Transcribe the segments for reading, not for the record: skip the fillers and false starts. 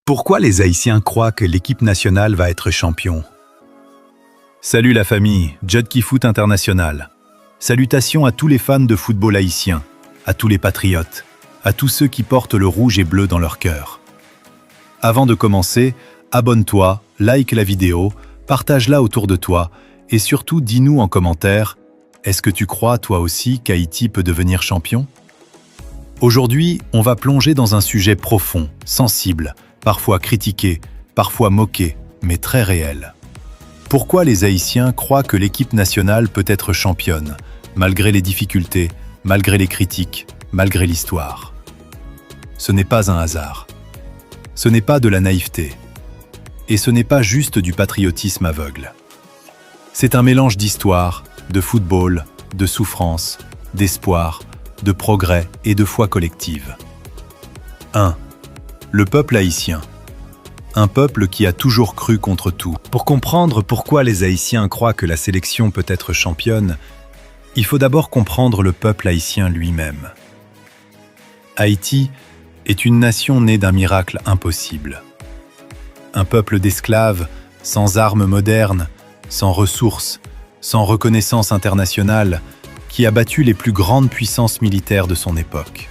Pourquoi les Haïtiens croient que l'équipe nationale va être champion? Salut la famille, Judkey Foot International. Salutations à tous les fans de football haïtien, à tous les patriotes, à tous ceux qui portent le rouge et bleu dans leur cœur. Avant de commencer, abonne-toi, like la vidéo, partage-la autour de toi et surtout dis-nous en commentaire, est-ce que tu crois toi aussi qu'Haïti peut devenir champion? Aujourd'hui, on va plonger dans un sujet profond, sensible, parfois critiqué, parfois moqué, mais très réel. Pourquoi les Haïtiens croient que l'équipe nationale peut être championne, malgré les difficultés, malgré les critiques, malgré l'histoire? Ce n'est pas un hasard. Ce n'est pas de la naïveté. Et ce n'est pas juste du patriotisme aveugle. C'est un mélange d'histoire, de football, de souffrance, d'espoir, de progrès et de foi collective. 1. Le peuple haïtien. Un peuple qui a toujours cru contre tout. Pour comprendre pourquoi les Haïtiens croient que la sélection peut être championne, il faut d'abord comprendre le peuple haïtien lui-même. Haïti est une nation née d'un miracle impossible. Un peuple d'esclaves, sans armes modernes, sans ressources, sans reconnaissance internationale, qui a battu les plus grandes puissances militaires de son époque.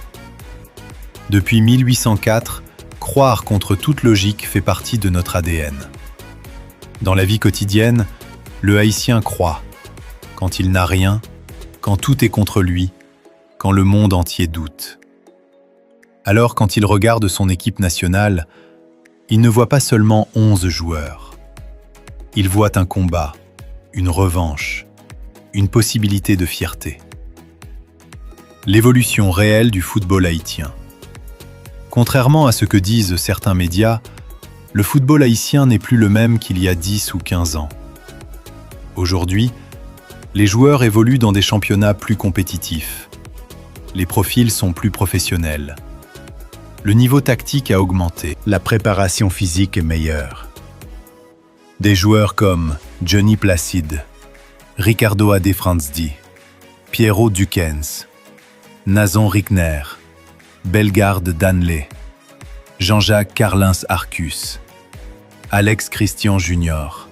Depuis 1804, croire contre toute logique fait partie de notre ADN. Dans la vie quotidienne, le Haïtien croit, quand il n'a rien, quand tout est contre lui, quand le monde entier doute. Alors quand il regarde son équipe nationale, il ne voit pas seulement 11 joueurs. Il voit un combat, une revanche, une possibilité de fierté. L'évolution réelle du football haïtien. Contrairement à ce que disent certains médias, le football haïtien n'est plus le même qu'il y a 10 ou 15 ans. Aujourd'hui, les joueurs évoluent dans des championnats plus compétitifs. Les profils sont plus professionnels. Le niveau tactique a augmenté. La préparation physique est meilleure. Des joueurs comme Johnny Placide, Ricardo Adefranzdi, Piero Dukens, Nazon Rickner, Bellegarde Danley, Jean-Jacques Carlins Arcus, Alex Christian Junior.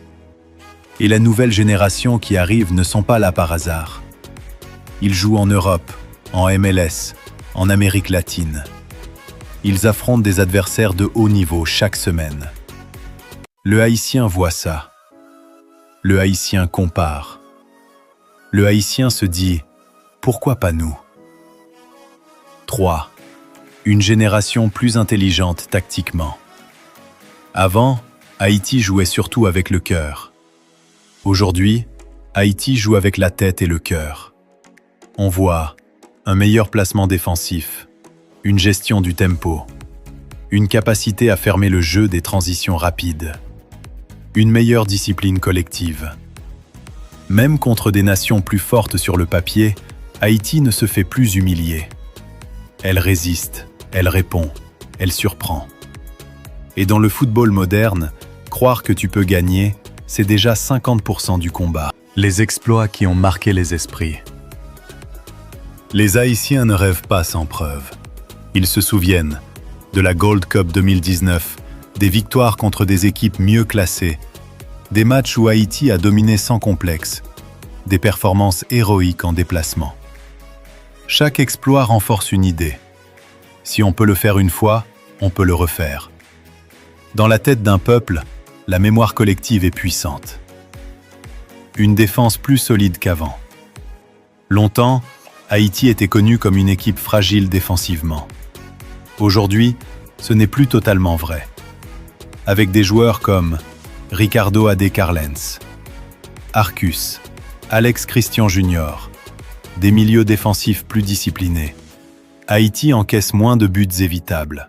Et la nouvelle génération qui arrive ne sont pas là par hasard. Ils jouent en Europe, en MLS, en Amérique latine. Ils affrontent des adversaires de haut niveau chaque semaine. Le Haïtien voit ça. Le Haïtien compare. Le Haïtien se dit « Pourquoi pas nous ?» 3. Une génération plus intelligente tactiquement. Avant, Haïti jouait surtout avec le cœur. Aujourd'hui, Haïti joue avec la tête et le cœur. On voit un meilleur placement défensif, une gestion du tempo, une capacité à fermer le jeu des transitions rapides, une meilleure discipline collective. Même contre des nations plus fortes sur le papier, Haïti ne se fait plus humilier. Elle résiste, elle répond, elle surprend. Et dans le football moderne, croire que tu peux gagner, c'est déjà 50% du combat. Les exploits qui ont marqué les esprits. Les Haïtiens ne rêvent pas sans preuve. Ils se souviennent de la Gold Cup 2019, des victoires contre des équipes mieux classées, des matchs où Haïti a dominé sans complexe, des performances héroïques en déplacement. Chaque exploit renforce une idée. Si on peut le faire une fois, on peut le refaire. Dans la tête d'un peuple, la mémoire collective est puissante. Une défense plus solide qu'avant. Longtemps, Haïti était connu comme une équipe fragile défensivement. Aujourd'hui, ce n'est plus totalement vrai. Avec des joueurs comme Ricardo Carlins, Arcus, Alex Christian Junior, des milieux défensifs plus disciplinés, Haïti encaisse moins de buts évitables.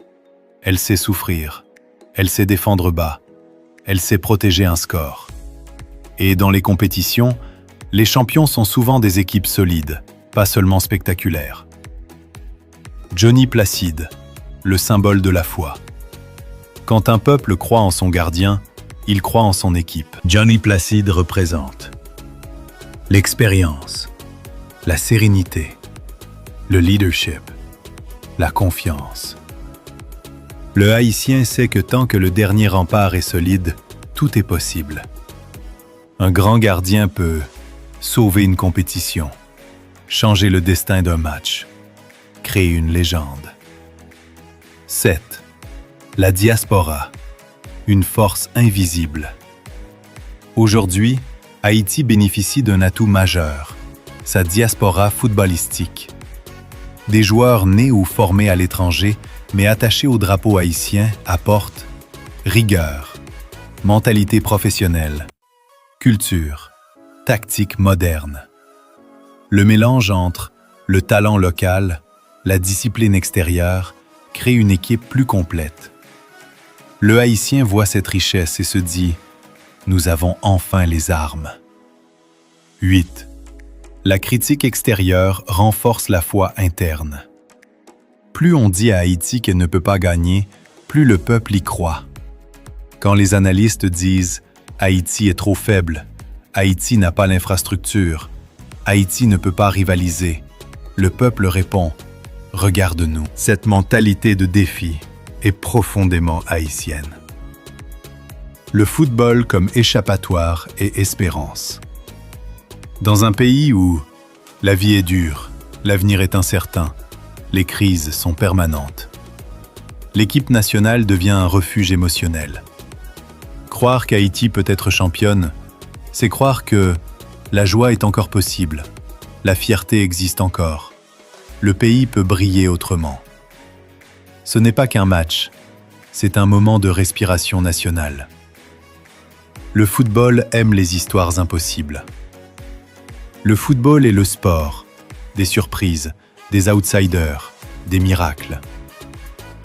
Elle sait souffrir, elle sait défendre bas, elle sait protéger un score. Et dans les compétitions, les champions sont souvent des équipes solides, pas seulement spectaculaires. Johnny Placide, le symbole de la foi. Quand un peuple croit en son gardien, il croit en son équipe. Johnny Placide représente l'expérience, la sérénité, le leadership, la confiance. Le Haïtien sait que tant que le dernier rempart est solide, tout est possible. Un grand gardien peut sauver une compétition, changer le destin d'un match, créer une légende. 7. La diaspora, une force invisible. Aujourd'hui, Haïti bénéficie d'un atout majeur, sa diaspora footballistique. Des joueurs nés ou formés à l'étranger, mais attachés au drapeau haïtien, apportent rigueur, mentalité professionnelle, culture, tactique moderne. Le mélange entre le talent local, la discipline extérieure, crée une équipe plus complète. Le Haïtien voit cette richesse et se dit « Nous avons enfin les armes ». 8. La critique extérieure renforce la foi interne. Plus on dit à Haïti qu'elle ne peut pas gagner, plus le peuple y croit. Quand les analystes disent « Haïti est trop faible »,« Haïti n'a pas l'infrastructure »,« Haïti ne peut pas rivaliser », le peuple répond « Regarde-nous ». Cette mentalité de défi est profondément haïtienne. Le football comme échappatoire et espérance. Dans un pays où la vie est dure, l'avenir est incertain, les crises sont permanentes, l'équipe nationale devient un refuge émotionnel. Croire qu'Haïti peut être championne, c'est croire que la joie est encore possible, la fierté existe encore, le pays peut briller autrement. Ce n'est pas qu'un match, c'est un moment de respiration nationale. Le football aime les histoires impossibles. Le football est le sport, des surprises, des outsiders, des miracles.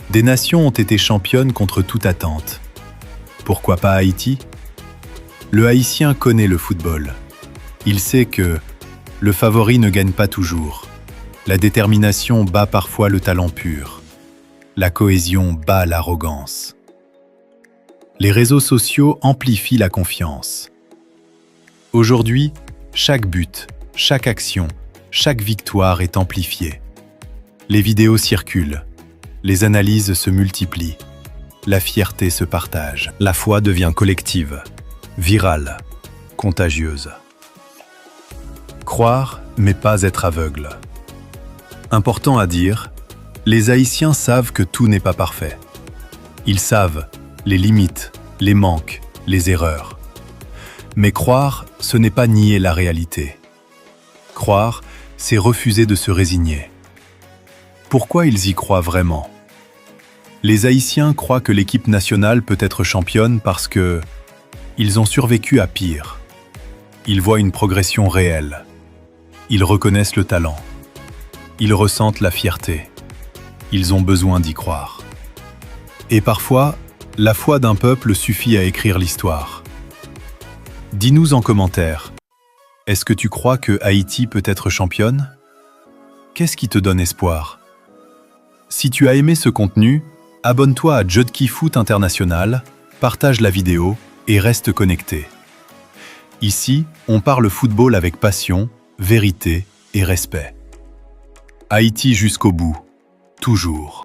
Des nations ont été championnes contre toute attente. Pourquoi pas Haïti? Le Haïtien connaît le football. Il sait que le favori ne gagne pas toujours. La détermination bat parfois le talent pur. La cohésion bat l'arrogance. Les réseaux sociaux amplifient la confiance. Aujourd'hui, chaque but, chaque action, chaque victoire est amplifiée. Les vidéos circulent, les analyses se multiplient, la fierté se partage. La foi devient collective, virale, contagieuse. Croire, mais pas être aveugle. Important à dire, les Haïtiens savent que tout n'est pas parfait. Ils savent les limites, les manques, les erreurs. Mais croire, ce n'est pas nier la réalité. Croire, c'est refuser de se résigner. Pourquoi ils y croient vraiment? Les Haïtiens croient que l'équipe nationale peut être championne parce que ils ont survécu à pire. Ils voient une progression réelle. Ils reconnaissent le talent. Ils ressentent la fierté. Ils ont besoin d'y croire. Et parfois, la foi d'un peuple suffit à écrire l'histoire. Dis-nous en commentaire, est-ce que tu crois que Haïti peut être championne? Qu'est-ce qui te donne espoir? Si tu as aimé ce contenu, abonne-toi à Jodki Foot International, partage la vidéo et reste connecté. Ici, on parle football avec passion, vérité et respect. Haïti jusqu'au bout, toujours.